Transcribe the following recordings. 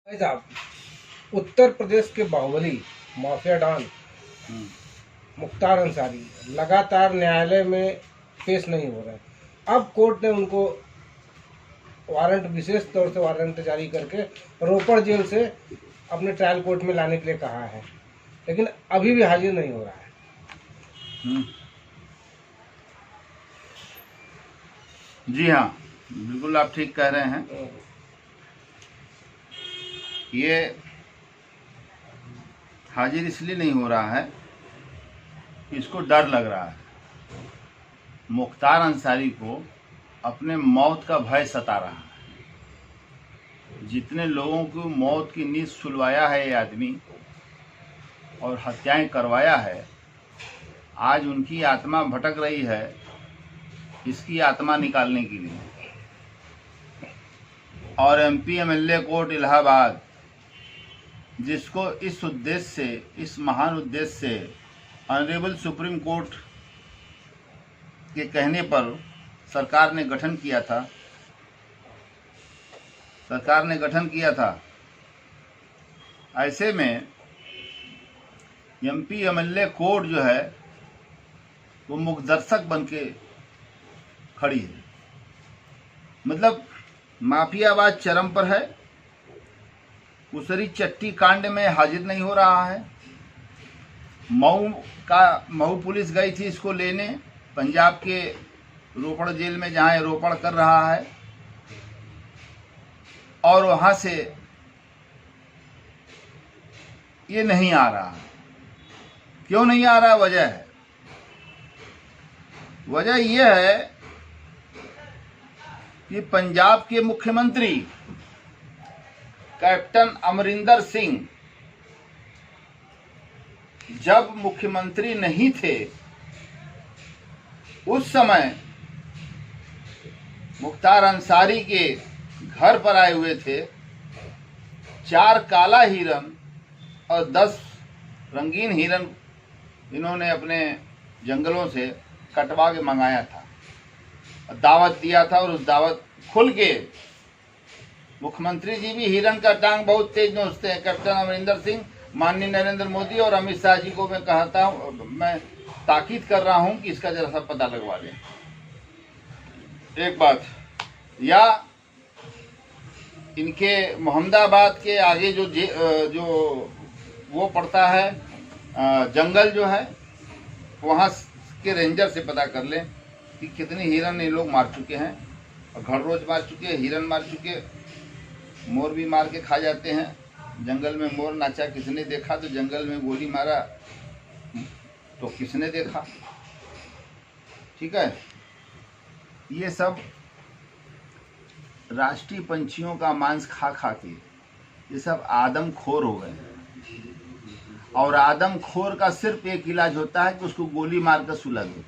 भाई साहब, उत्तर प्रदेश के बाहुबली माफिया डॉन मुख्तार अंसारी लगातार न्यायालय में पेश नहीं हो रहे। अब कोर्ट ने उनको वारंट, विशेष तौर से वारंट जारी करके रोपड़ जेल से अपने ट्रायल कोर्ट में लाने के लिए कहा है, लेकिन अभी भी हाजिर नहीं हो रहा है। जी हाँ, बिल्कुल आप ठीक कह रहे हैं। ये हाजिर इसलिए नहीं हो रहा है कि इसको डर लग रहा है। मुख्तार अंसारी को अपने मौत का भय सता रहा है। जितने लोगों को मौत की नींद सुलवाया है ये आदमी और हत्याएं करवाया है, आज उनकी आत्मा भटक रही है इसकी आत्मा निकालने के लिए। और एमपी एमएलए कोर्ट इलाहाबाद, जिसको इस उद्देश्य से, इस महान उद्देश्य से ऑनरेबल सुप्रीम कोर्ट के कहने पर सरकार ने गठन किया था, ऐसे में एमपी एमएलए कोर्ट जो है वो मुखदर्शक बन के खड़ी है। मतलब माफियावाद चरम पर है। उसरी चट्टी कांड में हाजिर नहीं हो रहा है। मऊ पुलिस गई थी इसको लेने, पंजाब के रोपड़ जेल में जहां रोपड़ कर रहा है, और वहां से ये नहीं आ रहा है। क्यों नहीं आ रहा? वजह यह है कि पंजाब के मुख्यमंत्री कैप्टन अमरिंदर सिंह जब मुख्यमंत्री नहीं थे, उस समय मुख्तार अंसारी के घर पर आए हुए थे। 4 काला हिरन और 10 रंगीन हिरन इन्होंने अपने जंगलों से कटवा के मंगाया था, दावत दिया था। और उस दावत खुल के मुख्यमंत्री जी भी हिरन का टांग बहुत तेज नोचते हैं। कैप्टन अमरिंदर सिंह, माननीय नरेंद्र मोदी और अमित शाह जी को मैं ताकीद कर रहा हूं कि इसका जरा सा पता लगवा लें। एक बात, या इनके मोहम्मदाबाद के आगे जो वो पड़ता है जंगल जो है, वहां के रेंजर से पता कर लें कि कितने हिरन ये लोग मार चुके हैं। और घड़रोच मार चुके, हिरन मार चुके, मोर भी मार के खा जाते हैं। जंगल में मोर नाचा किसने देखा? तो जंगल में गोली मारा तो किसने देखा? ठीक है, ये सब राष्ट्रीय पंछियों का मांस खा खा के ये सब आदमखोर हो गए हैं। और आदमखोर का सिर्फ एक इलाज होता है कि उसको गोली मारकर सुला दो।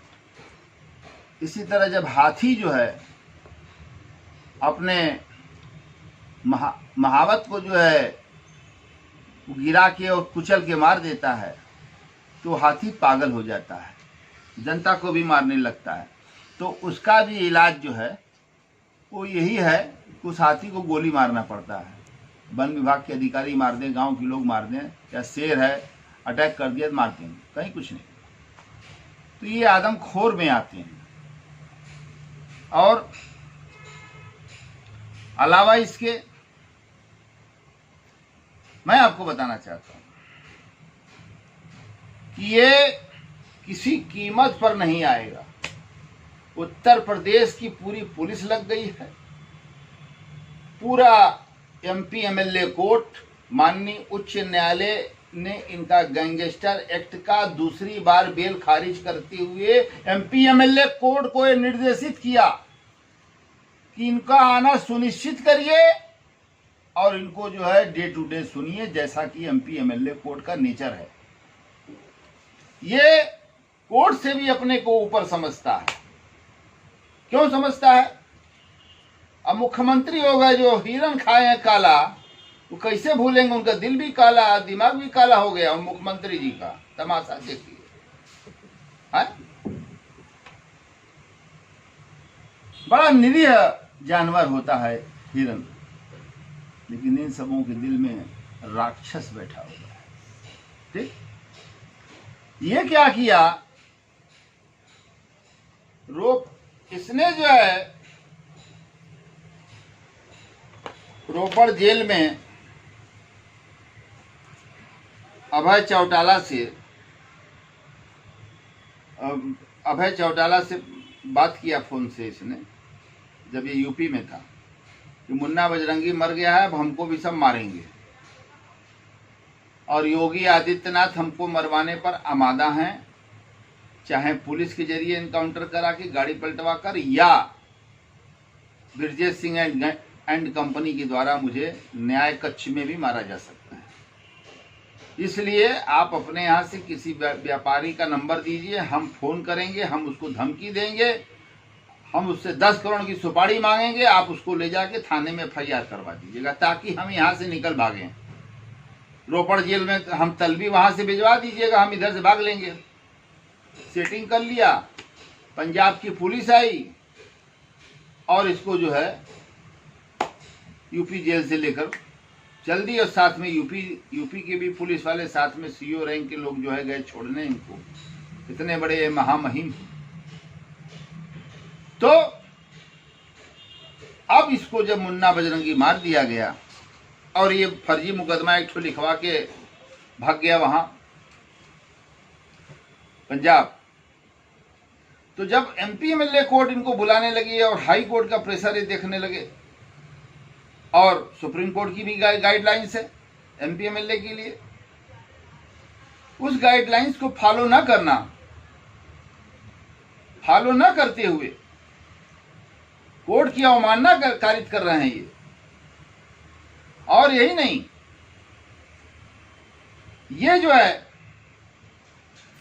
इसी तरह जब हाथी जो है अपने महावत को जो है गिरा के और कुचल के मार देता है, तो हाथी पागल हो जाता है, जनता को भी मारने लगता है। तो उसका भी इलाज जो है वो यही है, उस हाथी को गोली मारना पड़ता है। वन विभाग के अधिकारी मार दें, गांव के लोग मार दें, या शेर है अटैक कर दिया तो मार देंगे, कहीं कुछ नहीं। तो ये आदमखोर में आते हैं। और अलावा इसके मैं आपको बताना चाहता हूं कि ये किसी कीमत पर नहीं आएगा। उत्तर प्रदेश की पूरी पुलिस लग गई है, पूरा एमपी एमएलए कोर्ट, माननीय उच्च न्यायालय ने इनका गैंगस्टर एक्ट का दूसरी बार बेल खारिज करते हुए एमपी एमएलए कोर्ट को यह निर्देशित किया कि इनका आना सुनिश्चित करिए और इनको जो है डे टू डे सुनिए, जैसा कि एमपी एमएलए कोर्ट का नेचर है। ये कोर्ट से भी अपने को ऊपर समझता है। क्यों समझता है? अब मुख्यमंत्री हो गए, जो हिरन खाए हैं काला, वो कैसे भूलेंगे? उनका दिल भी काला, दिमाग भी काला हो गया। और मुख्यमंत्री जी का तमाशा देखिए, बड़ा निरीह जानवर होता है हिरन। लेकिन इन सबों के दिल में राक्षस बैठा हुआ है। ठीक, ये क्या किया, इसने जो है रोपड़ जेल में अभय चौटाला से बात किया फोन से इसने, जब ये यूपी में था, कि मुन्ना बजरंगी मर गया है, अब हमको भी सब मारेंगे और योगी आदित्यनाथ हमको मरवाने पर आमादा हैं, चाहे पुलिस के जरिए इनकाउंटर करा के गाड़ी पलटवा कर या ब्रजेश सिंह एंड कंपनी के द्वारा मुझे न्याय कक्ष में भी मारा जा सकता है। इसलिए आप अपने यहाँ से किसी व्यापारी का नंबर दीजिए, हम फोन करेंगे, हम उसको धमकी देंगे, हम उससे 10 करोड़ की सुपारी मांगेंगे, आप उसको ले जाके थाने में FIR करवा दीजिएगा ताकि हम यहाँ से निकल भागें। रोपड़ जेल में हम तलबी वहाँ से भिजवा दीजिएगा, हम इधर से भाग लेंगे। सेटिंग कर लिया, पंजाब की पुलिस आई और इसको जो है यूपी जेल से लेकर चल दी, और साथ में यूपी के भी पुलिस वाले साथ में CO रैंक के लोग जो है गए छोड़ने इनको, इतने बड़े महामहिम। तो अब इसको जब मुन्ना बजरंगी मार दिया गया और ये फर्जी मुकदमा एक ठो लिखवा के भाग गया वहां पंजाब, तो जब MP MLA कोर्ट इनको बुलाने लगी और हाई कोर्ट का प्रेशर ये देखने लगे और सुप्रीम कोर्ट की भी गाइडलाइंस है MP MLA के लिए, उस गाइडलाइंस को फॉलो न करते हुए कोर्ट की अवमानना कारित कर रहे हैं ये। और यही नहीं, ये जो है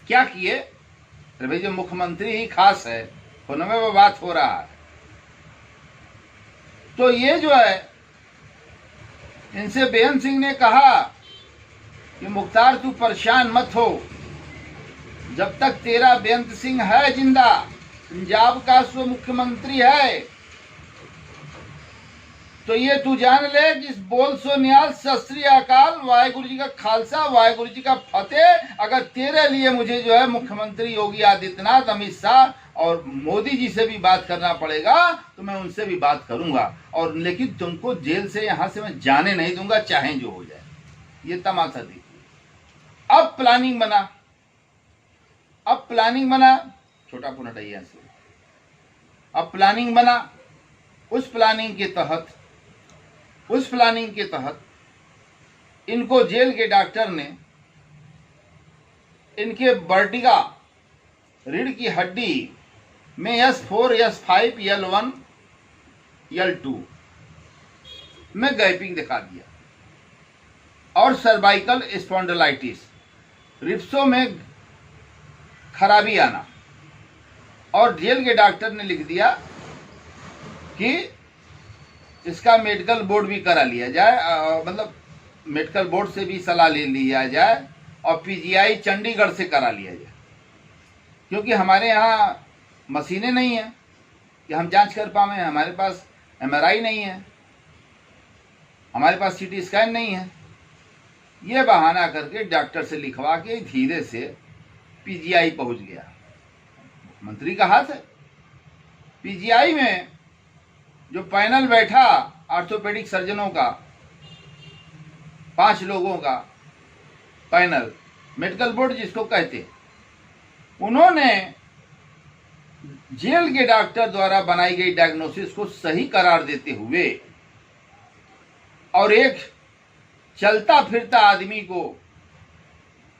क्या किए, भाई जो मुख्यमंत्री ही खास है, फोन में वो बात हो रहा है, तो ये जो है इनसे बेअंत सिंह ने कहा कि मुख्तार तू परेशान मत हो, जब तक तेरा बेअंत सिंह है जिंदा, पंजाब का स्व मुख्यमंत्री है, तो ये तू जान ले कि बोल सो निहाल, सत श्री अकाल, वाहेगुरु जी का खालसा, वाहेगुरु जी का फतेह। अगर तेरे लिए मुझे जो है मुख्यमंत्री योगी आदित्यनाथ, अमित शाह और मोदी जी से भी बात करना पड़ेगा तो मैं उनसे भी बात करूंगा, और लेकिन तुमको जेल से यहां से मैं जाने नहीं दूंगा, चाहे जो हो जाए। ये तमाशा देखिए। अब प्लानिंग बना, छोटा पुनटैया से अब प्लानिंग बना। उस प्लानिंग के तहत इनको जेल के डॉक्टर ने इनके वर्टिगा रीढ़ की हड्डी में S4, S5, L1, L2 में गैपिंग दिखा दिया और सर्वाइकल स्पॉन्डिलाइटिस, रिप्सों में खराबी आना, और जेल के डॉक्टर ने लिख दिया कि इसका मेडिकल बोर्ड भी करा लिया जाए, मतलब मेडिकल बोर्ड से भी सलाह ले लिया जाए और PGI चंडीगढ़ से करा लिया जाए, क्योंकि हमारे यहाँ मशीनें नहीं हैं कि हम जांच कर पाएं, हमारे पास MRI नहीं है, हमारे पास CT स्कैन नहीं है। ये बहाना करके डॉक्टर से लिखवा के धीरे से PGI पहुंच गया। मंत्री का हाथ है। PGI में जो पैनल बैठा ऑर्थोपेडिक सर्जनों का, 5 लोगों का पैनल, मेडिकल बोर्ड जिसको कहते, उन्होंने जेल के डॉक्टर द्वारा बनाई गई डायग्नोसिस को सही करार देते हुए और एक चलता फिरता आदमी को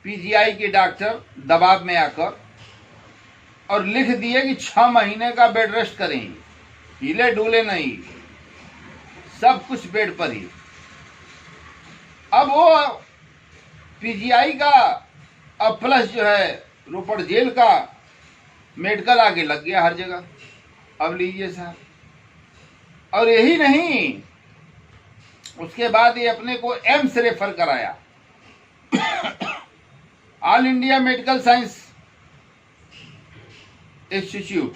PGI के डॉक्टर दबाव में आकर और लिख दिए कि 6 महीने का बेड रेस्ट करेंगे, हिले डुले नहीं, सब कुछ बेड पर ही। अब वो PGI का अब प्लस जो है रोपड़ जेल का मेडिकल आगे लग गया हर जगह। अब लीजिए साहब, और यही नहीं, उसके बाद ये अपने को एम्स रेफर कराया, all India medical science institute,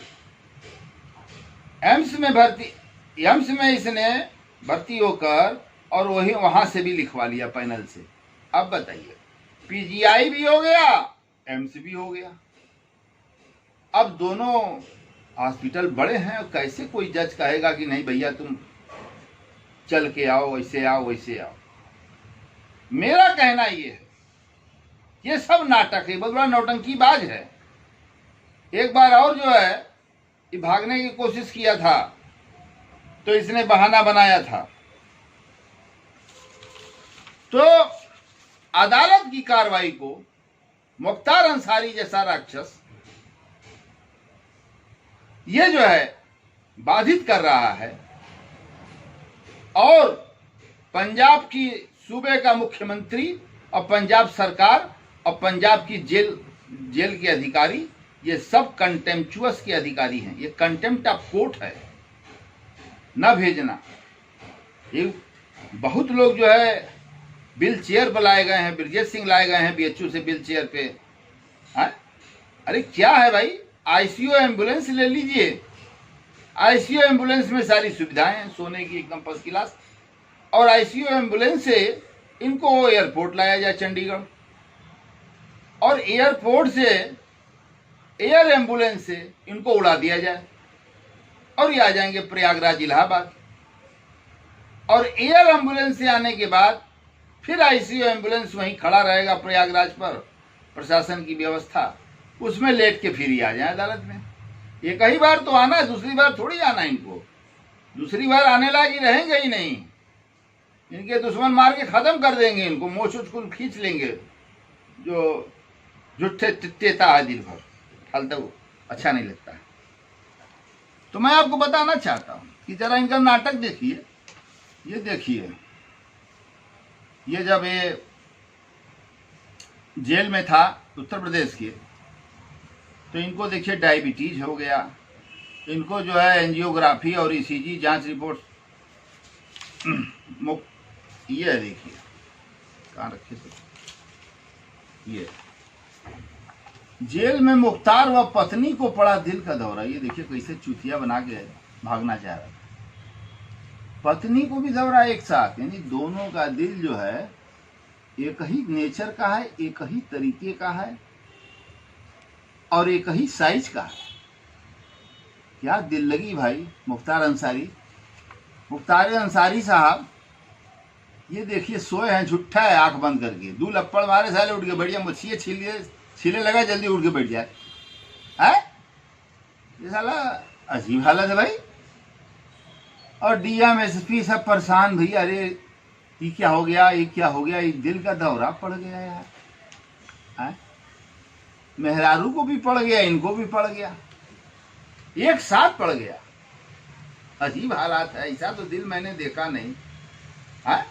AIIMS में इसने भर्ती होकर और वही वहां से भी लिखवा लिया पैनल से। अब बताइए, पीजीआई भी हो गया, एम्स भी हो गया। अब दोनों हॉस्पिटल बड़े हैं, और कैसे कोई जज कहेगा कि नहीं भैया तुम चल के आओ, वैसे आओ वैसे आओ। मेरा कहना ये है, ये सब नाटक है, बहुत बड़ा नौटंकीबाज है। एक बार और जो है ये भागने की कोशिश किया था तो इसने बहाना बनाया था। तो अदालत की कार्रवाई को मुख्तार अंसारी जैसा राक्षस ये जो है बाधित कर रहा है, और पंजाब की सूबे का मुख्यमंत्री और पंजाब सरकार और पंजाब की जेल के अधिकारी, ये सब कंटेम्पचुअस के अधिकारी हैं। ये कंटेम्प्ट ऑफ कोर्ट है, न भेजना। ये बहुत लोग जो है व्हील चेयर पर लाए गए हैं, ब्रजेश सिंह लाए गए हैं बीएचयू से व्हील चेयर पे। अरे क्या है भाई, आईसीयू एम्बुलेंस ले लीजिए। आईसीयू एम्बुलेंस में सारी सुविधाएं हैं, सोने की एकदम फर्स्ट क्लास। और आईसीयू एम्बुलेंस से इनको एयरपोर्ट लाया जाए चंडीगढ़, और एयरपोर्ट से एयर एम्बुलेंस से इनको उड़ा दिया जाए, और ये आ जाएंगे प्रयागराज इलाहाबाद। और एयर एम्बुलेंस से आने के बाद फिर आईसीयू एम्बुलेंस वहीं खड़ा रहेगा प्रयागराज पर, प्रशासन की व्यवस्था, उसमें लेट के फिर ही आ जाए अदालत में। एक ही बार तो आना है, दूसरी बार थोड़ी आना इनको। दूसरी बार आने लायक ही रहेंगे ही नहीं, इनके दुश्मन मार के खत्म कर देंगे इनको, मोछ उछकुल खींच लेंगे। जो जुट्ठे तित्तेता है दिल भर, फालतू अच्छा नहीं लगता है। तो मैं आपको बताना चाहता हूं कि जरा इनका नाटक देखिए। ये देखिए, ये जब ये जेल में था उत्तर प्रदेश के, तो इनको देखिए डायबिटीज हो गया, इनको जो है एंजियोग्राफी और ईसीजी जांच रिपोर्ट ये देखिए कहाँ रखे थे। ये जेल में मुख्तार व पत्नी को पड़ा दिल का दौरा। ये देखिए कैसे चुतिया बना के भागना चाह रहा था। पत्नी को भी दौरा एक साथ, यानी दोनों का दिल जो है एक ही नेचर का है, एक ही तरीके का है, और एक ही साइज का है। क्या दिल लगी भाई मुख्तार अंसारी। मुख्तार अंसारी साहब ये देखिए सोए हैं, झुट्ठा है आंख बंद करके, 2 लप्पड़ मारे साले उठ के बैठ गया, मछिए छीले लगा जल्दी उठ के बैठ जाए। है ये साला अजीब हालत है भाई। और डीएम एसपी सब परेशान, भैया अरे ये क्या हो गया, ये क्या हो गया, ये दिल का दौरा पड़ गया यार। है मेहरारू को भी पड़ गया, इनको भी पड़ गया, एक साथ पड़ गया। अजीब हालात है, ऐसा तो दिल मैंने देखा नहीं है।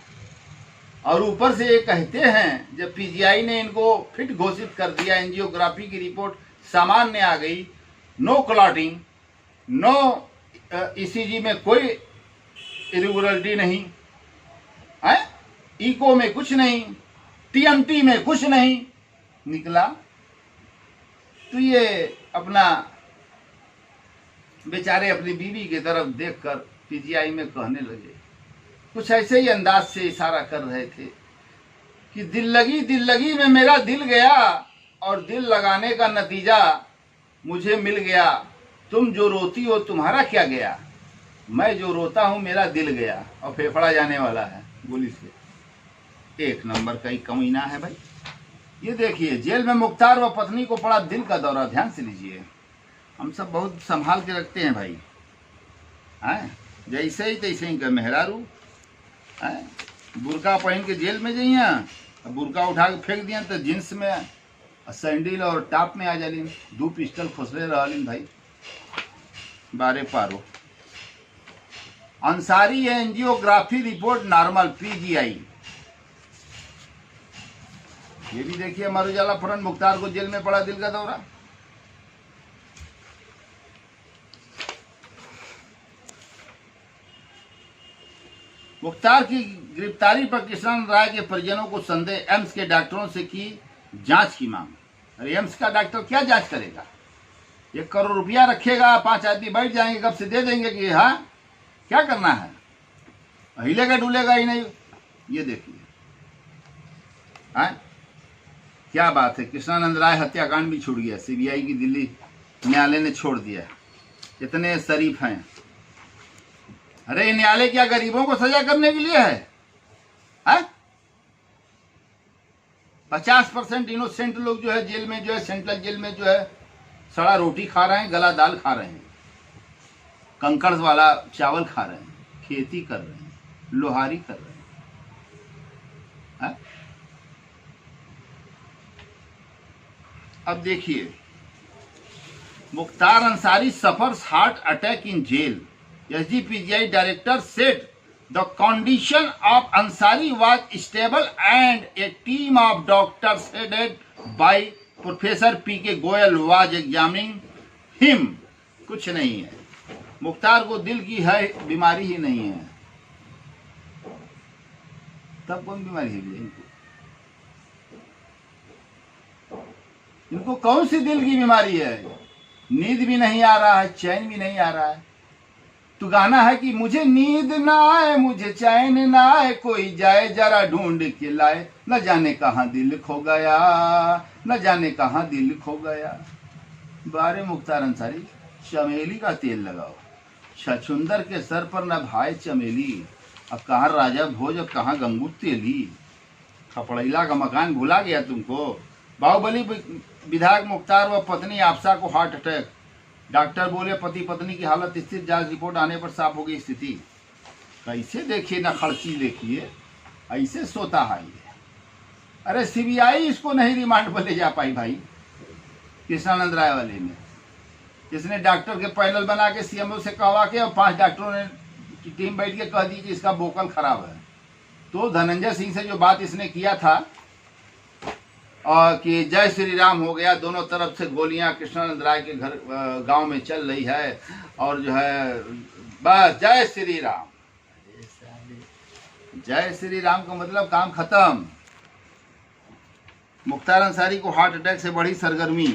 और ऊपर से ये कहते हैं जब पीजीआई ने इनको फिट घोषित कर दिया, एंजियोग्राफी की रिपोर्ट सामान्य आ गई, नो क्लॉटिंग, नो ईसीजी में कोई इरेगुलरिटी नहीं है, इको में कुछ नहीं, टीएमटी में कुछ नहीं निकला। तो ये अपना बेचारे अपनी बीवी की तरफ देखकर पीजीआई में कहने लगे, कुछ ऐसे ही अंदाज से इशारा कर रहे थे कि दिल लगी में मेरा दिल गया, और दिल लगाने का नतीजा मुझे मिल गया। तुम जो रोती हो तुम्हारा क्या गया, मैं जो रोता हूं मेरा दिल गया, और फेफड़ा जाने वाला है गोली से। एक नंबर का ही कमीना है भाई। ये देखिए जेल में मुख्तार व पत्नी को पड़ा दिल का दौरा। ध्यान से लीजिए, हम सब बहुत संभाल के रखते हैं भाई, हैं जैसे ही तैसे ही का मेहरारू है, बुरका पहन के जेल में जाइए, बुरका उठा के फेंक दिया तो जींस में सैंडल और टॉप में आ जालिन, 2 पिस्टल खोसले रहलिन भाई, बारे पारो। Ansari angiography report normal, PGI. ये भी देखिए अमर उजाला फ्रंट, मुख्तार को जेल में पड़ा दिल का दौरा। मुख्तार की गिरफ्तारी पर किशन राय के परिजनों को संदेह, एम्स के डॉक्टरों से की जांच की मांग। अरे एम्स का डॉक्टर क्या जांच करेगा, 1 करोड़ रुपया रखेगा, 5 आदमी बैठ जाएंगे, कब से दे देंगे कि हाँ क्या करना है, हिलेगा डुलेगा ही नहीं। ये देखिए, क्या बात है। कृष्णानंद राय हत्याकांड भी छूट गया, सीबीआई की दिल्ली न्यायालय ने छोड़ दिया। इतने शरीफ हैं। अरे ये न्यायालय क्या गरीबों को सजा करने के लिए है? 50% इनोसेंट लोग जो है जेल में, जो है सेंट्रल जेल में जो है सड़ा रोटी खा रहे हैं, गला दाल खा रहे हैं, कंकड़ वाला चावल खा रहे हैं, खेती कर रहे हैं, लोहारी कर रहे हैं। अब देखिए, Mukhtar Ansari suffers heart attack in jail. SGPCI director said the condition of Ansari was stable and a team of doctors headed by Professor P.K. Goyal was examining him। कुछ नहीं है, मुख्तार को दिल की है बीमारी ही नहीं है। तब कौन बीमारी है इनको कौन सी दिल की बीमारी है? नींद भी नहीं आ रहा है, चैन भी नहीं आ रहा है। तो गाना है कि मुझे नींद ना आए, मुझे चैन ना आए, कोई जाए जरा ढूंढ के लाए, न जाने कहाँ दिल खो गया, न जाने कहाँ दिल खो गया। बारे मुख्तार अंसारी, चमेली का तेल लगाओ, छछुंदर के सर पर न भाई चमेली। अब कहाँ राजा भोज, अब कहाँ गंगू तेली। खपड़ैला का मकान भुला गया तुमको। बाहुबली विधायक मुख्तार व पत्नी आपसा को हार्ट अटैक। डॉक्टर बोले पति पत्नी की हालत स्थिर, जांच रिपोर्ट आने पर साफ होगी स्थिति। कैसे देखिए ना, खर्ची देखिए, ऐसे सोता है ये। अरे सीबीआई इसको नहीं रिमांड पर ले जा पाई भाई, कृष्णानंद राय वाले ने, जिसने डॉक्टर के पैनल बना के सीएमओ से कहवा के और 5 डॉक्टरों ने की टीम बैठ के कह दी कि इसका बोकल खराब है। तो धनंजय सिंह से जो बात इसने किया था और कि जय श्री राम हो गया, दोनों तरफ से गोलियां कृष्णानंद राय के घर गांव में चल रही है और जो है बस जय श्री राम। जय श्री राम का मतलब काम खत्म। मुख्तार अंसारी को हार्ट अटैक से बड़ी सरगर्मी।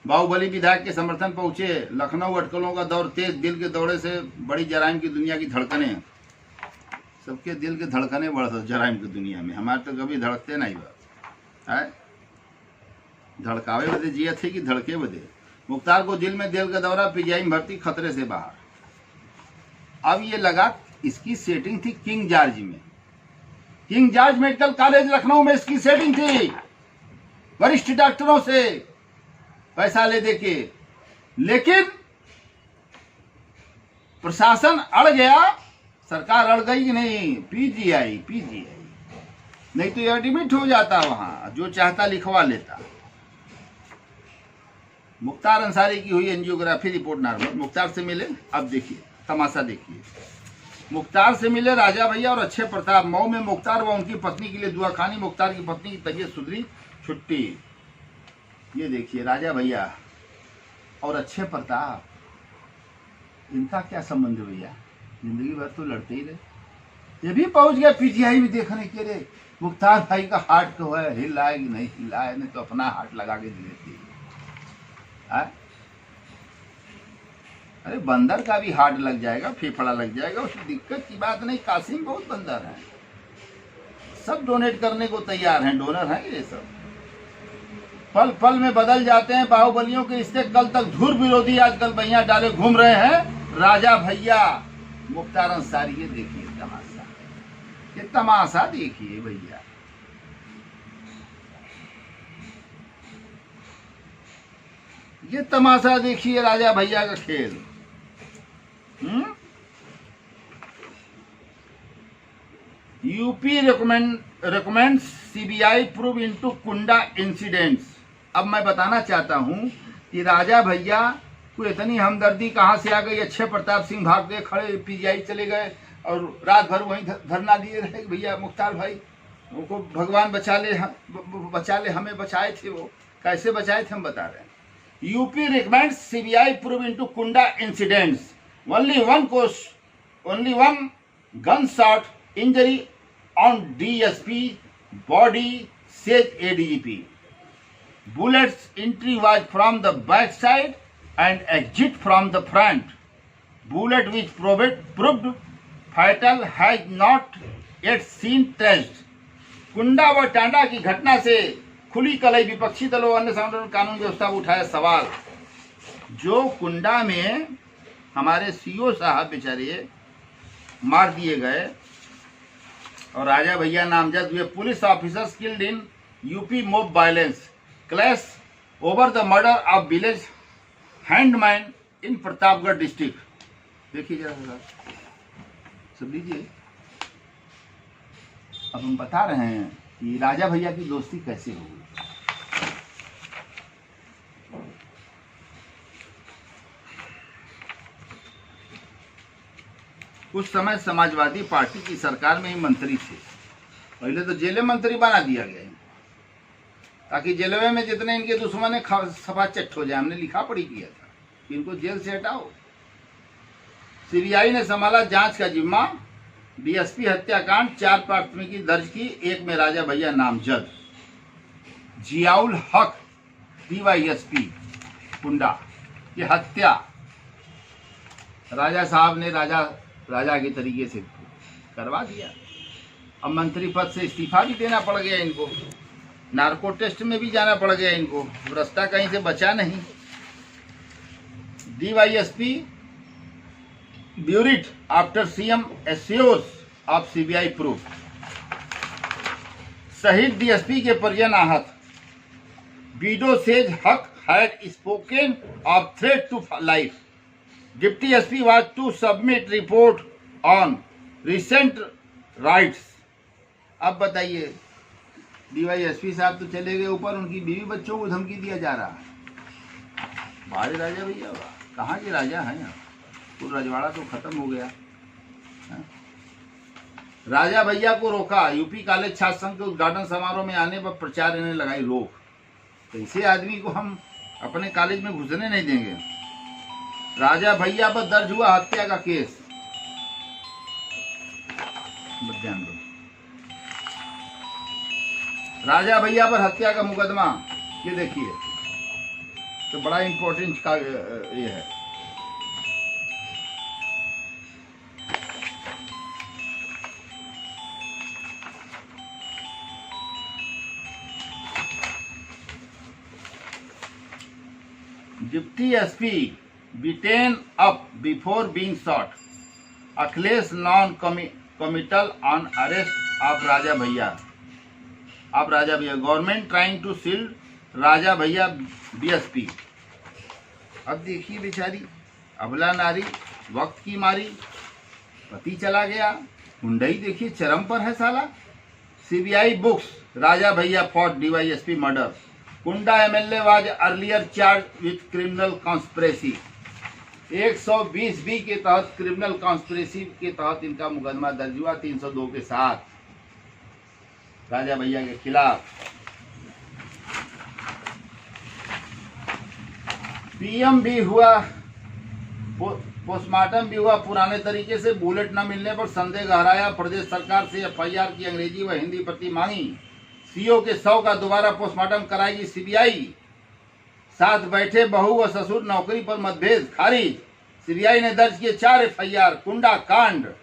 बाहुबली विधायक के समर्थन पहुंचे। लखनऊ अटकलों का दौर तेज, दिल के दौरे से बड़ी जराइम की दुनिया की धड़कनें। सबके दिल के धड़कने बढ़ जराइम की दुनिया में, हमारे तो कभी धड़कते नहीं बा है। धड़कावे बदे जिया थे कि धड़के बदे। मुख्तार को दिल में दिल का दौरा, पीजीआई में भर्ती, खतरे से बाहर। अब ये लगा इसकी सेटिंग थी किंग जॉर्ज में, king George medical college Lucknow में इसकी सेटिंग थी, वरिष्ठ डॉक्टरों से पैसा ले दे के। लेकिन प्रशासन अड़ गया, सरकार अड़ गई कि नहीं, पीजीआई नहीं तो ये एडमिट हो जाता, वहां जो चाहता लिखवा लेता। मुख्तार अंसारी की हुई एंजियोग्राफी, रिपोर्ट नॉर्मल। मुख्तार से मिले, अब देखिए तमाशा देखिए। मुख्तार से मिले राजा भैया और अच्छे प्रताप। मऊ में मुख्तार व उनकी पत्नी के लिए दुआ खानी। मुख्तार की पत्नी की तबीयत सुधरी, छुट्टी। ये देखिए राजा भैया और अच्छे प्रताप, इनका क्या संबंध भैया? जिंदगी भर तो लड़ते ही रहे। ये भी पहुंच गया पीजीआई में देखने के लिए मुख्तार भाई का हार्ट तो है, हिला है कि नहीं हिला है, नहीं तो अपना हार्ट लगा के दे देती है। अरे बंदर का भी हार्ट लग जाएगा, फेफड़ा लग जाएगा, उसकी दिक्कत की बात नहीं। कासिम बहुत बंदर है, सब डोनेट करने को तैयार हैं, डोनर हैं ये सब। पल पल में बदल जाते हैं बाहुबलियों के रिश्ते। कल तक धुर विरोधी आजकल भैया डाले घूम रहे हैं राजा भैया मुख्तार अंसारी। ये देखिए तमाशा, ये तमाशा देखिए भैया। ये तमाशा देखिए राजा भैया का खेल। UP recommends CBI probe into Kunda incidents. अब मैं बताना चाहता हूं कि राजा भैया को इतनी हमदर्दी कहां से आ गई। अच्छे प्रताप सिंह भाग गए, खड़े पीजीआई चले गए और रात भर वहीं धरना दिए रहे। भैया मुख्तार भाई उनको भगवान बचा ले, हमें बचाए थे। वो कैसे बचाए थे हम बता रहे हैं। UP recommends CBI probe into Kunda incidents. only one gunshot injury on DSP body, says ADGP. Bullet's entry was from the back side and exit from the front. Bullet which proved fatal has not at scene test. Kunda व टांडा की घटना से खुली कलई, विपक्षी दलों अन्य संगठनों कानून व्यवस्था को उठाया सवाल। जो कुंडा में हमारे सीओ साहब बेचारे मार दिए गए और राजा भैया नामजद हुए police officers killed in UP mob violence clash over the murder of village handman in Pratapgarh district. देखिए जरा सब लीजिए। अब हम बता रहे हैं कि राजा भैया की दोस्ती कैसे हुई। उस समय समाजवादी पार्टी की सरकार में ही मंत्री थे। पहले तो जेल मंत्री बना दिया गया इनको, ताकि जेलवे में जितने इनके दुश्मन है सभा चट हो जाए। हमने लिखा पढ़ी किया था कि इनको जेल से हटाओ। सीबीआई ने संभाला जांच का जिम्मा। डीएसपी हत्याकांड 4 प्राथमिकी दर्ज की, एक में राजा भैया नामजद। जियाउल हक डीवाईएसपी कुंडा की हत्या राजा साहब ने राजा के तरीके से करवा दिया। अब मंत्री पद से इस्तीफा भी देना पड़ गया इनको, नार्को टेस्ट में भी जाना पड़ गया इनको, रास्ता कहीं से बचा नहीं। DYSP buried after CM assures of CBI proof. शहीद डीएसपी के परिजन आहत। Widow says Haq had spoken of threat to life. Deputy SP was to submit report on recent riots। अब बताइए, डीवाईएसपी साहब तो चले गए ऊपर, उनकी बीवी बच्चों को धमकी दिया जा रहा है। बाहर राजा भैया कहाँ के राजा हैं यहाँ, तो रजवाड़ा तो खत्म हो गया। राजा भैया को रोका। यूपी कॉलेज छात्र संघ के उद्घाटन समारोह में आने पर प्रचार ने लगाई रोक। तो ऐसे आदमी को हम अपने कॉलेज में घुसने नहीं देंगे। राजा भैया पर दर्ज हुआ हत्या का केस। ध्यान दो, राजा भैया पर हत्या का मुकदमा। ये देखिए, तो बड़ा इंपॉर्टेंट का ये है। Deputy SP beaten up before being shot। Akhilesh non committal on arrest of Raja Bhaiya. अब Raja Bhaiya government trying to shield Raja Bhaiya BSP. अब देखिए बेचारी अबला नारी, वक्त की मारी, पति चला गया, हुंडई देखिए चरम पर है साला। सीबीआई बुक्स राजा भैया for DYSP murder. Kunda MLA was earlier charge with criminal conspiracy. 120B के तहत क्रिमिनल कॉन्स्पिरेसी के तहत इनका मुकदमा दर्ज हुआ 302 के साथ राजा भैया के खिलाफ। पीएम भी हुआ, पोस्टमार्टम भी हुआ पुराने तरीके से। बुलेट न मिलने पर संदेह गहराया। प्रदेश सरकार से एफआईआर की अंग्रेजी व हिंदी प्रति मांगी। सीओ के 100 का दोबारा पोस्टमार्टम कराएगी सीबीआई। साथ बैठे बहू व ससुर नौकरी पर मतभेद खारिज। सीबीआई ने दर्ज किए 4 एफआईआर कुंडा कांड।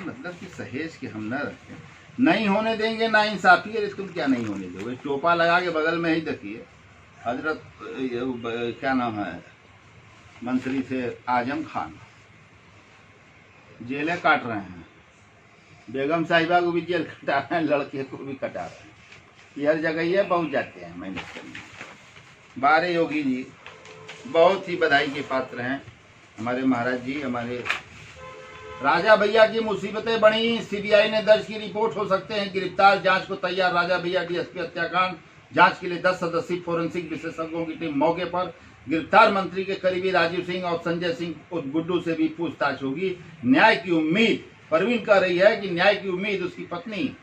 मतलब कि सहेज के हम न रखें, नहीं होने देंगे ना इंसाफी है। इसको क्या नहीं होने देंगे। टोपा लगा के बगल में ही देखिए हजरत क्या नाम है मंत्री थे आजम खान, जेलें काट रहे हैं। बेगम साहिबा को भी जेल कटा रहे हैं, लड़के को भी कटा रहे हैं। ये हर जगह ये पहुँच जाते हैं मेहनत करने। बारे योगी जी बहुत ही बधाई के पात्र हैं हमारे महाराज जी। हमारे राजा भैया की मुसीबतें बढ़ी। सीबीआई ने दर्ज की रिपोर्ट, हो सकते हैं गिरफ्तार। जांच को तैयार राजा भैया डीएसपी हत्याकांड। जांच के लिए 10 सदस्यीय फोरेंसिक विशेषज्ञों की टीम मौके पर। गिरफ्तार मंत्री के करीबी राजीव सिंह और संजय सिंह उर्फ गुड्डू से भी पूछताछ होगी। न्याय की उम्मीद, परवीन कह रही है कि न्याय की उम्मीद उसकी पत्नी।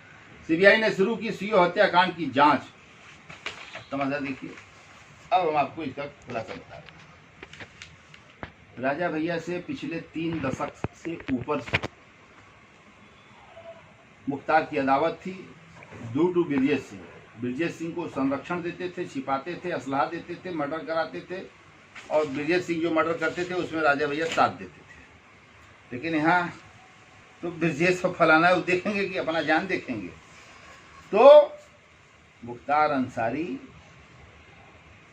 सीबीआई ने शुरू की सीओ हत्याकांड की जांच। समझा देखिए, अब हम आपको इसका खुलासा बता रहे हैं। राजा भैया से पिछले 3 दशक से ऊपर से मुख्तार की अदावत थी ड्यू टू ब्रजेश सिंह। ब्रजेश सिंह को संरक्षण देते थे, छिपाते थे, असलाह देते थे, मर्डर कराते थे, और ब्रजेश सिंह जो मर्डर करते थे उसमें राजा भैया साथ देते थे। लेकिन यहाँ तो ब्रजेश को फलाना है, वो देखेंगे कि अपना जान देखेंगे। तो मुख्तार अंसारी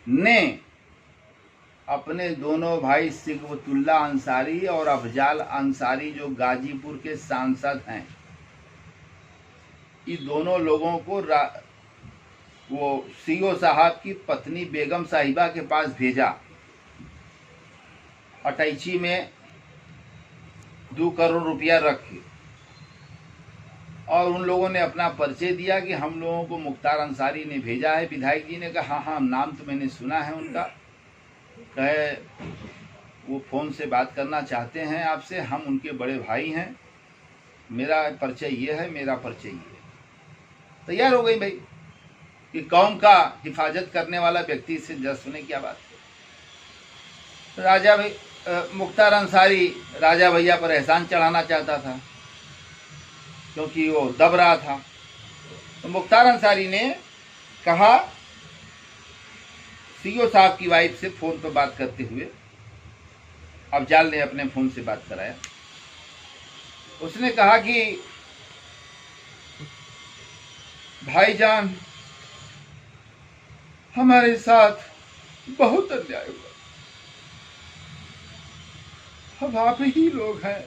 ने अपने दोनों भाई सिगवतुल्ला अंसारी और अफजाल अंसारी जो गाजीपुर के सांसद हैं, ये दोनों लोगों को वो सीओ साहब की पत्नी बेगम साहिबा के पास भेजा। अटैची में 2 करोड़ रुपया रख के, और उन लोगों ने अपना परिचय दिया कि हम लोगों को मुख्तार अंसारी ने भेजा है। विधायक जी ने कहा हाँ नाम तो मैंने सुना है उनका, कहे वो फ़ोन से बात करना चाहते हैं आपसे, हम उनके बड़े भाई हैं, मेरा परिचय ये है, मेरा परिचय ये है। तैयार हो गई भाई कि कौम का हिफाजत करने वाला व्यक्ति से जस सुने क्या बात है। राजा भाई मुख्तार अंसारी राजा भैया पर एहसान चढ़ाना चाहता था क्योंकि वो दब रहा था। तो मुख्तार अंसारी ने कहा सीओ साहब की वाइफ से फ़ोन पर बात करते हुए, अफजाल ने अपने फ़ोन से बात कराया। उसने कहा कि भाईजान हमारे साथ बहुत अन्याय हुआ, अब आप ही लोग हैं।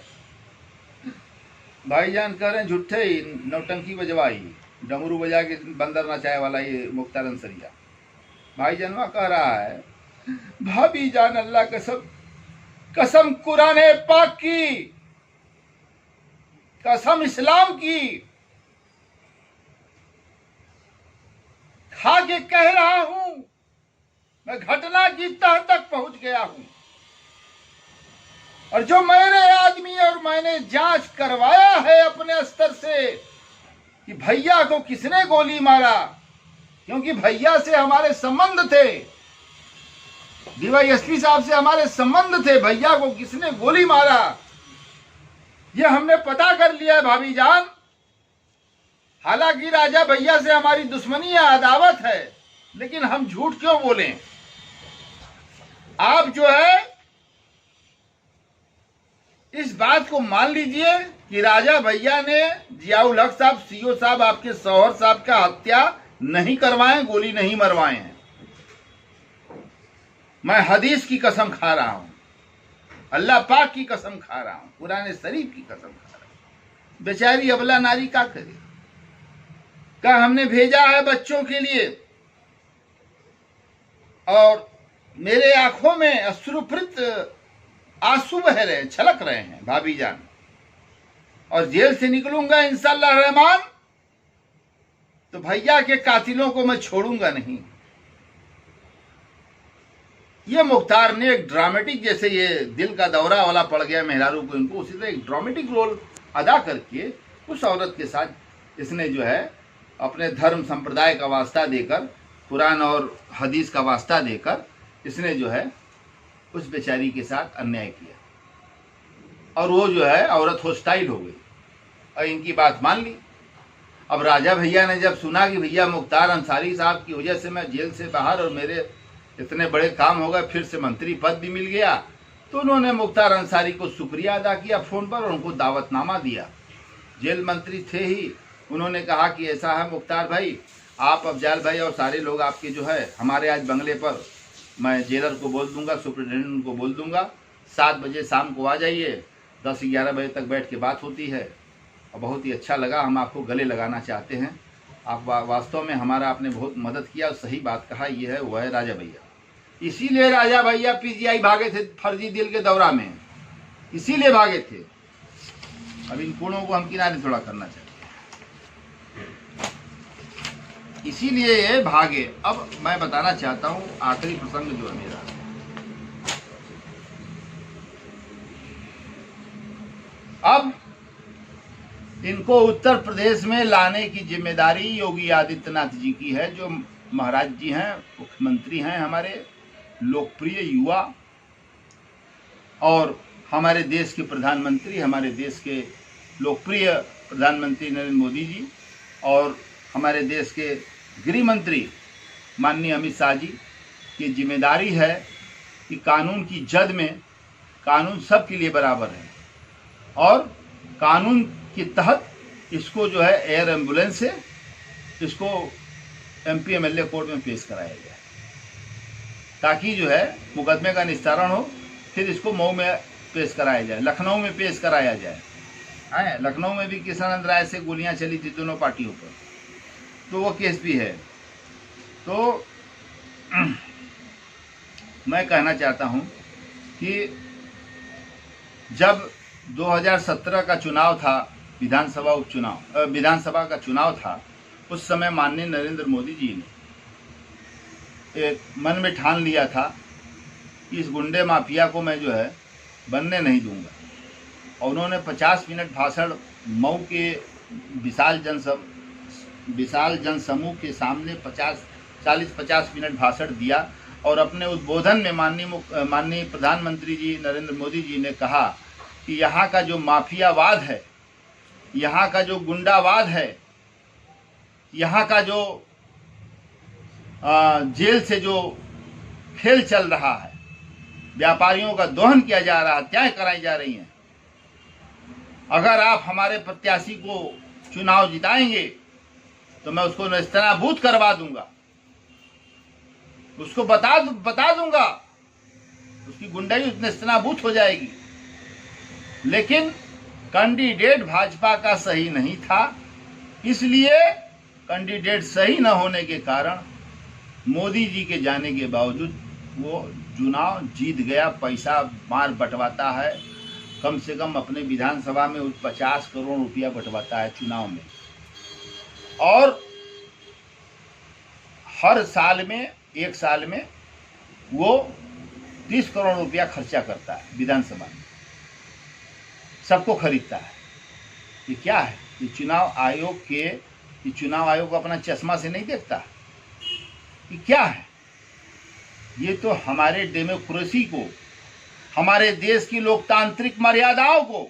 भाईजान कह रहे हैं झूठे ही नौटंकी बजवाई, डमरू बजा के बंदर नचाए वाला ये मुख्तार अंसरिया। भाईजान कह रहा है भाभी जान अल्लाह कसम, कसम कुराने पाक की, कसम इस्लाम की, खा के कह रहा हूं, मैं घटना की तह तक पहुंच गया हूं, और जो मेरे आदमी और मैंने जांच करवाया है अपने स्तर से कि भैया को किसने गोली मारा, क्योंकि भैया से हमारे संबंध थे, डीवाईएसपी साहब से हमारे संबंध थे, भैया को किसने गोली मारा ये हमने पता कर लिया है भाभी जान। हालांकि राजा भैया से हमारी दुश्मनी या अदावत है, लेकिन हम झूठ क्यों बोलें। आप जो है इस बात को मान लीजिए कि राजा भैया ने जियाउल हक साहब सीओ साहब आपके शौहर साहब का हत्या नहीं करवाए, गोली नहीं मरवाए हैं। मैं हदीस की कसम खा रहा हूं, अल्लाह पाक की कसम खा रहा हूं, कुरान शरीफ की कसम खा रहा हूं। बेचारी अबला नारी क्या करे, क्या हमने भेजा है बच्चों के लिए, और मेरे आंखों में अश्रुप्रित आंसू बह रहे हैं, छलक रहे हैं भाभी जान, और जेल से निकलूंगा इंशाअल्लाह रहमान तो भैया के कातिलों को मैं छोड़ूंगा नहीं। ये मुख्तार ने एक ड्रामेटिक, जैसे ये दिल का दौरा वाला पड़ गया मेहरारू को इनको, उसी तरह एक ड्रामेटिक रोल अदा करके उस औरत के साथ इसने जो है अपने धर्म संप्रदाय का वास्ता देकर, कुरान और हदीस का वास्ता देकर इसने जो है उस बेचारी के साथ अन्याय किया, और वो जो है औरत होस्टाइल हो गई और इनकी बात मान ली। अब राजा भैया ने जब सुना कि भैया मुख्तार अंसारी साहब की वजह से मैं जेल से बाहर और मेरे इतने बड़े काम हो गए, फिर से मंत्री पद भी मिल गया, तो उन्होंने मुख्तार अंसारी को शुक्रिया अदा किया फ़ोन पर और उनको दावतनामा दिया। जेल मंत्री थे ही, उन्होंने कहा कि ऐसा है मुख्तार भाई, आप अफजाल भाई और सारे लोग आपके जो है हमारे आज बंगले पर, मैं जेलर को बोल दूंगा, सुपरिटेंडेंट को बोल दूंगा, 7 बजे शाम को आ जाइए, 10-11 बजे तक बैठ के बात होती है, और बहुत ही अच्छा लगा, हम आपको गले लगाना चाहते हैं, आप वास्तव में हमारा आपने बहुत मदद किया, और सही बात कहा, ये है वो है राजा भैया। इसीलिए राजा भैया पीजीआई भागे थे फर्जी दिल के दौरा में, इसीलिए भागे थे। अब इन कोणों को हम किनारे थोड़ा करना चाहते हैं, इसीलिए ये भागे। अब मैं बताना चाहता हूं आखिरी प्रसंग जो है मेरा, अब इनको उत्तर प्रदेश में लाने की जिम्मेदारी योगी आदित्यनाथ जी की है, जो महाराज जी हैं, मुख्यमंत्री हैं, हमारे लोकप्रिय युवा, और हमारे देश के प्रधानमंत्री, हमारे देश के लोकप्रिय प्रधानमंत्री नरेंद्र मोदी जी और हमारे देश के गृह मंत्री माननीय अमित शाह जी की जिम्मेदारी है कि कानून की जद में कानून सबके लिए बराबर है और कानून के तहत इसको जो है एयर एम्बुलेंस से इसको एमपी एमएलए कोर्ट में पेश कराया जाए ताकि जो है मुकदमे का निस्तारण हो, फिर इसको मऊ में पेश कराया जाए, लखनऊ में पेश कराया जाए। है लखनऊ में भी किशनानंद राय से गोलियां चली थी दोनों पार्टियों पर, तो वो केस भी है। तो मैं कहना चाहता हूं कि जब 2017 का चुनाव था, विधानसभा का चुनाव था, उस समय माननीय नरेंद्र मोदी जी ने एक मन में ठान लिया था कि इस गुंडे माफिया को मैं जो है बनने नहीं दूंगा, और उन्होंने 50 मिनट भाषण मऊ के विशाल जनसमूह के सामने 40-50 मिनट भाषण दिया और अपने उद्बोधन में माननीय प्रधानमंत्री जी नरेंद्र मोदी जी ने कहा कि यहाँ का जो माफियावाद है, यहाँ का जो गुंडावाद है, यहाँ का जो जेल से जो खेल चल रहा है, व्यापारियों का दोहन किया जा रहा है, हत्याएं कराई जा रही हैं, अगर आप हमारे प्रत्याशी को चुनाव जिताएंगे तो मैं उसको नेस्तनाबूद करवा दूंगा, उसको बता दूंगा, उसकी गुंडाई नेस्तनाबूद हो जाएगी। लेकिन कैंडिडेट भाजपा का सही नहीं था, इसलिए कैंडिडेट सही न होने के कारण मोदी जी के जाने के बावजूद वो चुनाव जीत गया। पैसा मार बंटवाता है, कम से कम अपने विधानसभा में 50 करोड़ रुपया बंटवाता है चुनाव में, और हर साल में, एक साल में वो 30 करोड़ रुपया खर्चा करता है विधानसभा में, सबको खरीदता है। ये क्या है? ये चुनाव आयोग अपना चश्मा से नहीं देखता, ये क्या है? ये तो हमारे डेमोक्रेसी को, हमारे देश की लोकतांत्रिक मर्यादाओं को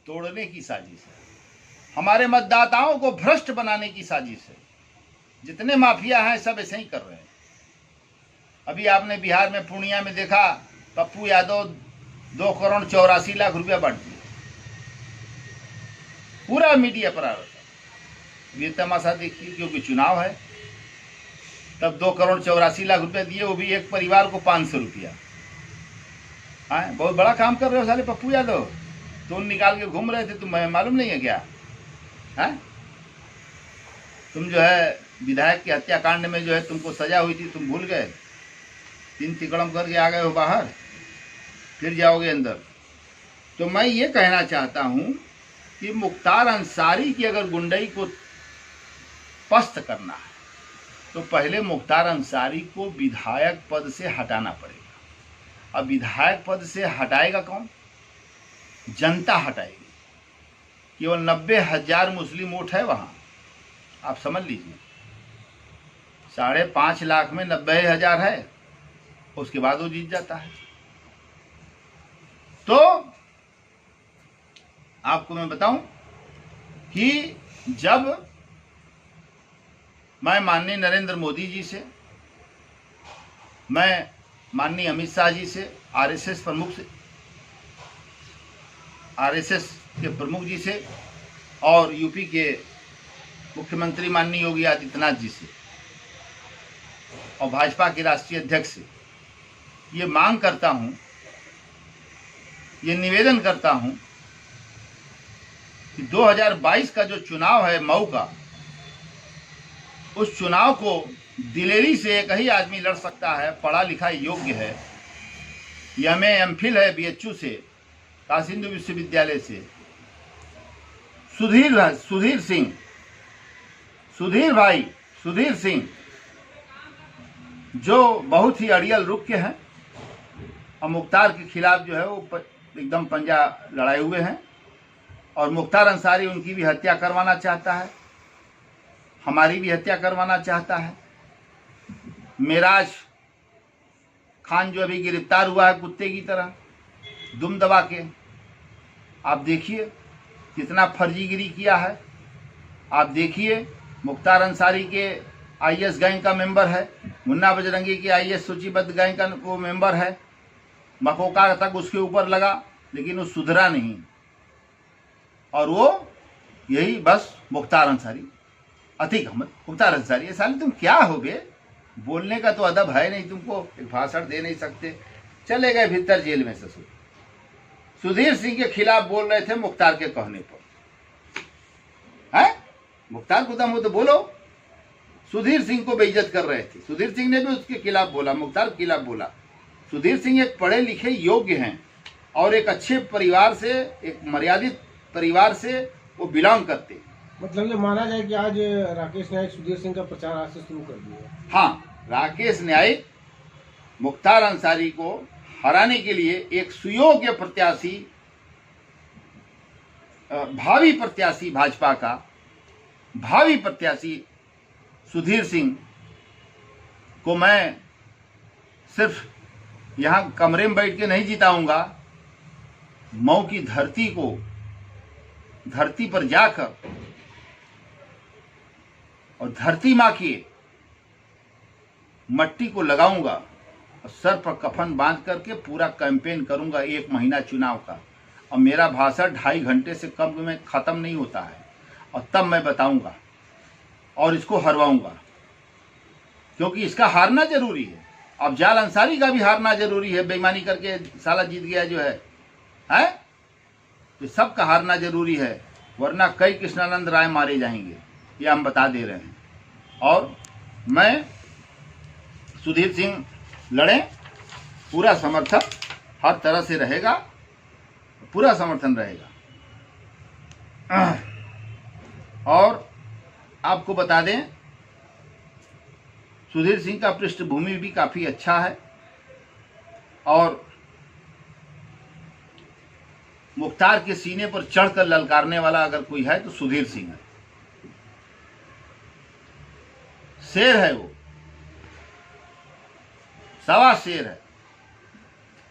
तोड़ने की साजिश है, हमारे मतदाताओं को भ्रष्ट बनाने की साजिश है। जितने माफिया हैं सब ऐसे ही कर रहे हैं। अभी आपने बिहार में पूर्णिया में देखा, पप्पू यादव 2,84,00,000 रुपया बांट दिए, पूरा मीडिया पर आ रहा था। ये तमाशा देखिए, क्योंकि चुनाव है, तब 2,84,00,000 रुपया दिए, वो भी एक परिवार को 500 रुपया। हाँ, बहुत बड़ा काम कर रहे हो साले पप्पू यादव, तो निकाल के घूम रहे थे, तुम्हें मालूम नहीं है क्या? है तुम जो है विधायक के हत्याकांड में जो है तुमको सजा हुई थी, तुम भूल गए, 3 तिकड़म करके आ गए हो बाहर, फिर जाओगे अंदर। तो मैं ये कहना चाहता हूं कि मुख्तार अंसारी की अगर गुंडई को पस्त करना है तो पहले मुख्तार अंसारी को विधायक पद से हटाना पड़ेगा। अब विधायक पद से हटाएगा कौन? जनता हटाएगी। केवल 90,000 मुस्लिम वोट है वहां, आप समझ लीजिए। 5.5 लाख में 90,000 है, उसके बाद वो जीत जाता है। तो आपको मैं बताऊं कि जब मैं माननीय नरेंद्र मोदी जी से, मैं माननीय अमित शाह जी से, आरएसएस के प्रमुख जी से और यूपी के मुख्यमंत्री माननीय योगी आदित्यनाथ जी से और भाजपा के राष्ट्रीय अध्यक्ष से ये मांग करता हूं, ये निवेदन करता हूं कि 2022 का जो चुनाव है मऊ का, उस चुनाव को दिलेरी से एक ही आदमी लड़ सकता है, पढ़ा लिखा योग्य है, एमए एमफिल है बीएचयू से, काशी हिंदू विश्वविद्यालय से, सुधीर सिंह जो बहुत ही अड़ियल रुख के हैं और मुख्तार के खिलाफ जो है वो एकदम पंजा लड़ाए हुए हैं, और मुख्तार अंसारी उनकी भी हत्या करवाना चाहता है, हमारी भी हत्या करवाना चाहता है। मेराज खान जो अभी गिरफ्तार हुआ है कुत्ते की तरह दुम दबा के, आप देखिए कितना फर्जीगिरी किया है। आप देखिए मुख्तार अंसारी के आईएस गैंग का मेंबर है, मुन्ना बजरंगी के आईएस सूचीबद्ध गैंग का वो मेंबर है, मकोका तक उसके ऊपर लगा लेकिन वो सुधरा नहीं। और वो यही बस मुख्तार अंसारी, अतीक अहमद, मुख्तार अंसारी, ये साले तुम क्या हो बे? बोलने का तो अदब है नहीं, तुमको एक भाषण दे नहीं सकते। चले गए भीतर जेल में ससुर। सुधीर सिंह के खिलाफ बोल रहे थे मुख्तार के कहने पर, है मुख्तार को दम हो तो बोलो। सुधीर सिंह को बेइज्जत कर रहे थे, सुधीर सिंह ने भी उसके खिलाफ बोला, मुख्तार के खिलाफ बोला। सुधीर सिंह एक पढ़े लिखे योग्य हैं और एक अच्छे परिवार से, एक मर्यादित परिवार से वो बिलोंग करते हैं। मतलब ये माना जाए कि आज राकेश नायक सुधीर सिंह का प्रचार आज से शुरू कर दिया। हाँ, राकेश नायक मुख्तार अंसारी को हराने के लिए एक सुयोग्य प्रत्याशी, भावी प्रत्याशी भाजपा का भावी प्रत्याशी सुधीर सिंह को मैं सिर्फ यहाँ कमरे में बैठ के नहीं जिताऊंगा, मऊ की धरती पर जाकर और धरती माँ की मट्टी को लगाऊंगा और सर पर कफन बांध करके पूरा कैंपेन करूंगा 1 महीना चुनाव का। और मेरा भाषण 2.5 घंटे से कम में ख़त्म नहीं होता है और तब मैं बताऊंगा और इसको हरवाऊंगा, क्योंकि इसका हारना जरूरी है। अब जाल अंसारी का भी हारना जरूरी है, बेईमानी करके साला जीत गया जो है तो सबका हारना जरूरी है, वरना कई कृष्णानंद राय मारे जाएंगे, ये हम बता दे रहे हैं। और मैं सुधीर सिंह लड़े, पूरा समर्थन हर तरह से रहेगा, पूरा समर्थन रहेगा। और आपको बता दें सुधीर सिंह का पृष्ठभूमि भी काफ़ी अच्छा है और मुख्तार के सीने पर चढ़कर ललकारने वाला अगर कोई है तो सुधीर सिंह है। शेर है वो, सवा शेर है,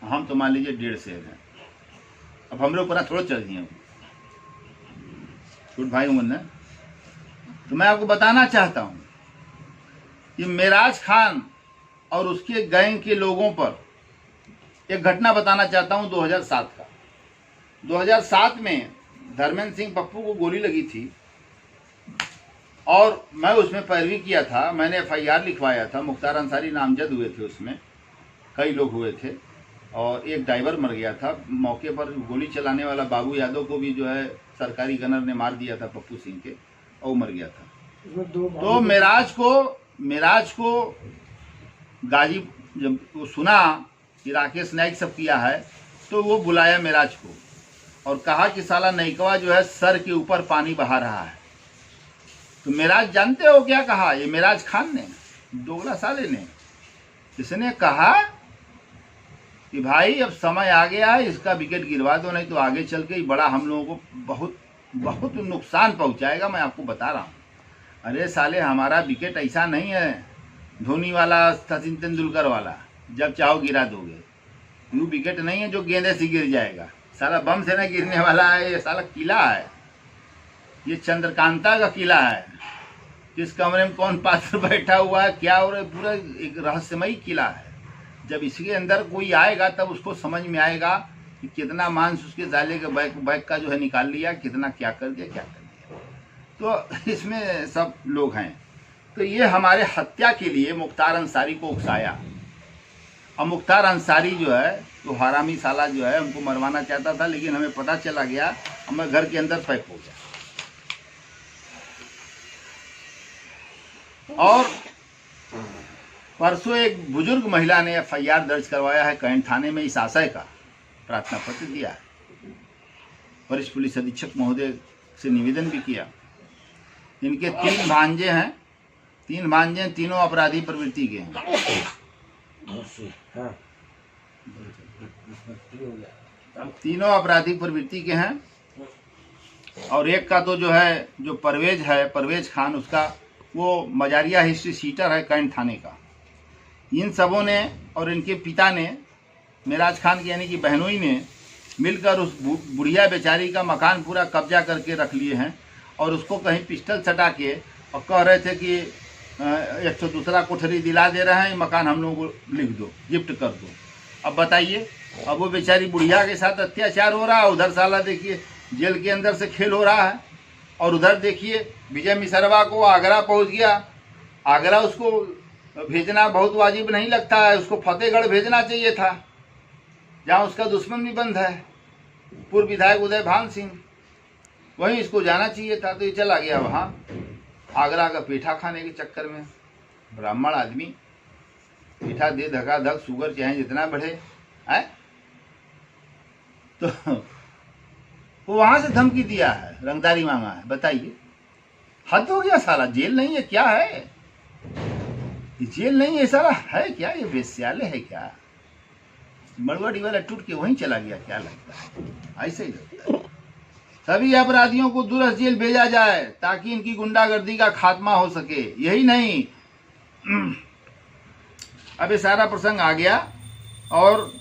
हम तो मान लीजिए 1.5 शेर हैं। अब हमरे ऊपर थोड़ा चढ़ दिए छोट भाई उमर ने। तो मैं आपको बताना चाहता हूं कि मेराज खान और उसके गैंग के लोगों पर एक घटना बताना चाहता हूं 2007 का। 2007 में धर्मेंद्र सिंह पप्पू को गोली लगी थी और मैं उसमें पैरवी किया था, मैंने FIR लिखवाया था। मुख्तार अंसारी नामजद हुए थे, उसमें कई लोग हुए थे और एक ड्राइवर मर गया था मौके पर। गोली चलाने वाला बाबू यादव को भी जो है सरकारी गनर ने मार दिया था पप्पू सिंह के, और मर गया था। तो मेराज को गाजी जब वो सुना कि राकेश नायक सब किया है तो वो बुलाया मेराज को और कहा कि साला नायकवा जो है सर के ऊपर पानी बहा रहा है। तो मेराज जानते हो क्या कहा? ये मेराज खान ने, दोगला साले ने, इसने कहा कि भाई अब समय आ गया है, इसका विकेट गिरवा दो, नहीं तो आगे चल के बड़ा हम लोगों को बहुत नुकसान पहुंचाएगा, मैं आपको बता रहा हूँ। अरे साले, हमारा विकेट ऐसा नहीं है धोनी वाला, सचिन तेंदुलकर वाला, जब चाहो गिरा दोगे। यूँ विकेट नहीं है जो गेंदे से गिर जाएगा, साला बम से नहीं गिरने वाला है। ये साला किला है, ये चंद्रकांता का किला है। किस कमरे में कौन पात्र बैठा हुआ है, क्या हो रहा है, पूरा एक रहस्यमयी किला है। जब इसके अंदर कोई आएगा तब उसको समझ में आएगा कि कितना मांस उसके जाले के बैग का जो है निकाल लिया, कितना क्या कर दिया, क्या कर दिया। तो इसमें सब लोग हैं। तो ये हमारे हत्या के लिए मुख्तार अंसारी को उकसाया। और मुख्तार अंसारी जो है तो हरामी साला जो है हमको मरवाना चाहता था, लेकिन हमें पता चला गया, हमें घर के अंदर पैक हो गया। और परसों एक बुजुर्ग महिला ने FIR दर्ज करवाया है कैंट थाने में, इस आशय का प्रार्थना पत्र दिया है। वरिष्ठ पुलिस अधीक्षक महोदय से निवेदन भी किया। इनके 3 भांजे हैं, 3 भांजे, तीनों अपराधी प्रवृत्ति के हैं। तीनों अपराधी प्रवृत्ति के हैं। और एक का तो जो है, जो परवेज खान, उसका वो मजारिया हिस्ट्री सीटर है कैंट थाने का। इन सबों ने और इनके पिता ने, मेराज खान की यानी कि बहनोई ने मिलकर उस बुढ़िया बेचारी का मकान पूरा कब्जा करके रख लिए हैं और उसको कहीं पिस्टल सटा के और कह रहे थे कि 102 कोठरी दिला दे रहे हैं, मकान हम लोगों को लिख दो, गिफ्ट कर दो। अब बताइए, अब वो बेचारी बुढ़िया के साथ अत्याचार हो रहा है, उधर साला देखिए जेल के अंदर से खेल हो रहा है, और उधर देखिए विजय मिसरवा को आगरा पहुंच गया। आगरा उसको भेजना बहुत वाजिब नहीं लगता है, उसको फतेहगढ़ भेजना चाहिए था जहाँ उसका दुश्मन भी बंद है, पूर्व विधायक उदय भान सिंह, वहीं इसको जाना चाहिए था। तो ये चला गया वहाँ आगरा का पेठा खाने के चक्कर में। ब्राह्मण आदमी पेठा दे धका धक, शुगर चाहे जितना बढ़े है, तो वो वहां से धमकी दिया है, रंगदारी मांगा है। बताइए, हद हो गया साला। जेल नहीं है क्या है? ये जेल नहीं है साला, है क्या? ये वेश्यालय है क्या? मड़वड़ी वाला टूट के वहीं चला गया क्या? लगता है ऐसे ही लगता है। सभी अपराधियों को दूरस्थ जेल भेजा जाए ताकि इनकी गुंडागर्दी का खात्मा हो सके, यही नहीं। अब ये सारा प्रसंग आ गया और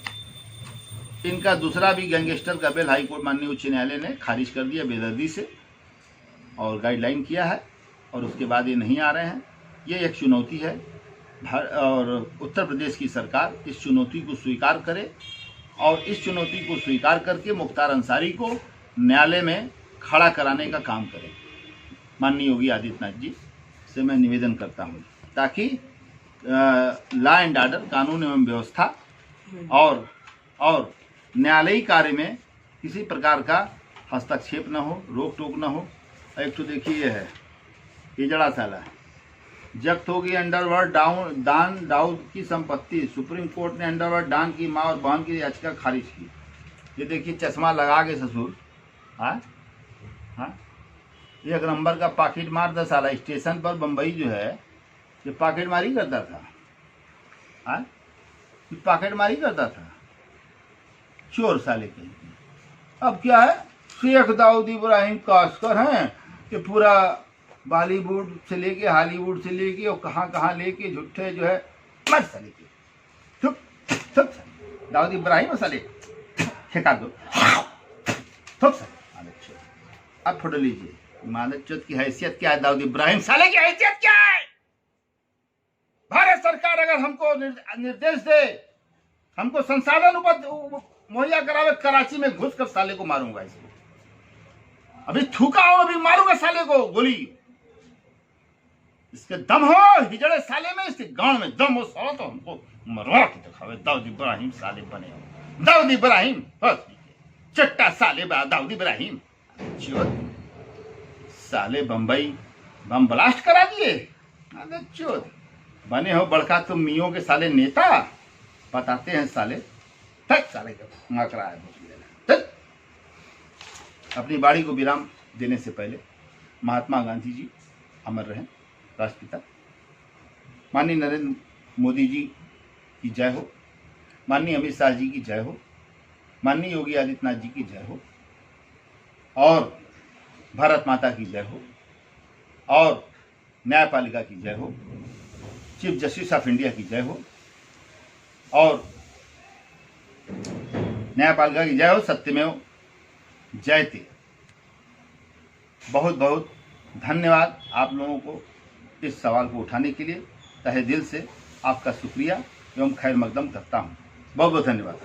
इनका दूसरा भी गैंगस्टर का बिल हाईकोर्ट माननीय उच्च न्यायालय ने खारिज कर दिया बेदर्दी से और गाइडलाइन किया है, और उसके बाद ये नहीं आ रहे हैं। ये एक चुनौती है और उत्तर प्रदेश की सरकार इस चुनौती को स्वीकार करे और इस चुनौती को स्वीकार करके मुख्तार अंसारी को न्यायालय में खड़ा कराने का काम करे। माननीय योगी आदित्यनाथ जी से मैं निवेदन करता हूँ ताकि लॉ एंड ऑर्डर, कानून एवं व्यवस्था और न्यायालयी कार्य में किसी प्रकार का हस्तक्षेप न हो, रोक टोक न हो। एक तो देखिए ये है, ये जड़ा साला जब्त होगी अंडरवर्ल्ड दान दाऊद की संपत्ति। सुप्रीम कोर्ट ने अंडरवर्ल्ड दान की मां और बहन की याचिका खारिज की। ये देखिए चश्मा लगा के ससुर, हाँ हाँ, एक नंबर का पॉकेट मार था साला। स्टेशन पर बम्बई जो है ये पॉकेट मारी करता था, हाँ, पॉकेट मारी करता था, चोर साले के। अब क्या है, शेख दाऊद इब्राहिम कास्कर हैं, ये पूरा बॉलीवुड से लेके हॉलीवुड से लेके और कहाँ लेके झूठे जो है मर साले के। चुप चुप, दाऊद इब्राहिम साले ठेका दो, चुप साले। अब फोटो लीजिए। मादक चौथ की हैसियत क्या है? दाऊद इब्राहिम साले की हैसियत क्या है? भारत सरकार अगर हमको निर्देश दे, हमको संसाधन मुहैया करावे, कराची में घुस कर साले को मारूंगा। इसको अभी थूका हो, अभी मारूंगा साले को गोली। इसके दम हो हिजड़े साले में, इसके गांव में दम हो साला तो हमको मरवा के दिखावे। दाऊद इब्राहिम साले बने हो, दाऊद इब्राहिम चट्टा साले दाऊद इब्राहिम साले बम्बई बम ब्लास्ट करा दिए। चोद बने हो बड़का तुम मियों के साले नेता, बताते हैं साले। तक साले का माकरा है। अपनी बाड़ी को विराम देने से पहले महात्मा गांधी जी अमर रहें, राष्ट्रपिता। माननीय नरेंद्र मोदी जी की जय हो, माननीय अमित शाह जी की जय हो, माननीय योगी आदित्यनाथ जी की जय हो, और भारत माता की जय हो, और न्यायपालिका की जय हो, चीफ जस्टिस ऑफ इंडिया की जय हो, और न्यायपालिका की जय हो, सत्यमेव जयते। बहुत बहुत धन्यवाद आप लोगों को इस सवाल को उठाने के लिए। तहे दिल से आपका शुक्रिया एवं खैर मकदम करता हूँ। बहुत बहुत धन्यवाद।